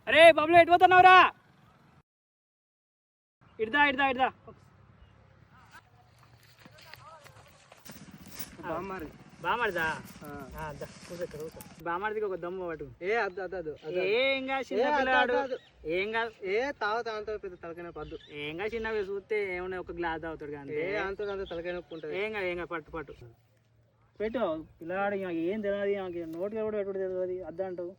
అరే బబ్లు ఎటు పోతున్నావురా? ఇడ్దా ఇడ్దా ఇడ్దా బామర్దా బామర్దికి ఒక దమ్ము పట్టు. ఏం కాదు చిన్న పిల్లవాడు, ఏం కాదు. తాగుతా పెద్ద తలకైనా పద్దు. ఏం కాదు చిన్నవి చూస్తే ఏమన్నా ఒక గ్లాస్ తాగుతాడు కానీ అంత తలకై నొప్పి ఉంటుంది. ఏం కాదు ఏం కాదు పట్టు పట్టు పెట్టు. పిల్లవాడు ఏం తెలియదు, నోటిగా కూడా ఎటు తెలియదు అద్దా అంటావు.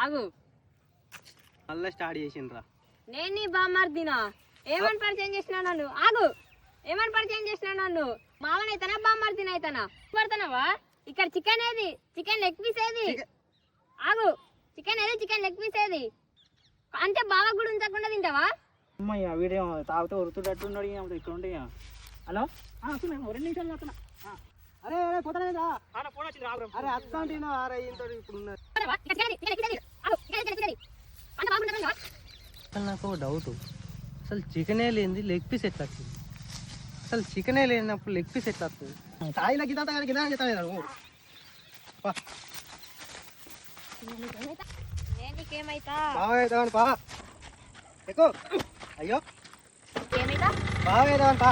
ఆగు, మళ్ళీ స్టార్ట్ చేసిండ్రా. నేను నీ బామ్మార్దినా? ఏమని పరిచయం చేసినా నన్ను? ఆగు, ఏమని పరిచయం చేసినా నన్ను? మామనైతేనా బామ్మార్దిన అయితేనా? పడుతున్నావా? ఇక్కడ చికెన్ ఏది? చికెన్ లెగ్ పీస్ ఏది? ఆగు, చికెన్ ఏది? చికెన్ లెగ్ పీస్ ఏది? అంటే బాగా కూడా ఉంచకుండా తింటావా? అమ్మయ్య వీడియో తాగితే ఉరుతున్నట్టున్నాడు ఇక్కడ ఉంటే. హలో వస్తున్నా, 2 నిమిషాలు వస్తున్నా. అరే పోతానేదా? ఫోన్ వచ్చింది రావు. అరే అత్తంటినా ఆరే ఇంత ఇప్పుడు ఉన్నది. నాకు డౌట్, అసలు చికెనే లేనిది లెగ్ పీస్ ఎట్లా వస్తుంది? అసలు చికెనే లేనప్పుడు లెగ్ పీస్ ఎట్లా వస్తుంది? తాయిలా గిదా గిదా చెప్తాను. బాగా పా ఎక్కువ. అయ్యో బాగా పా.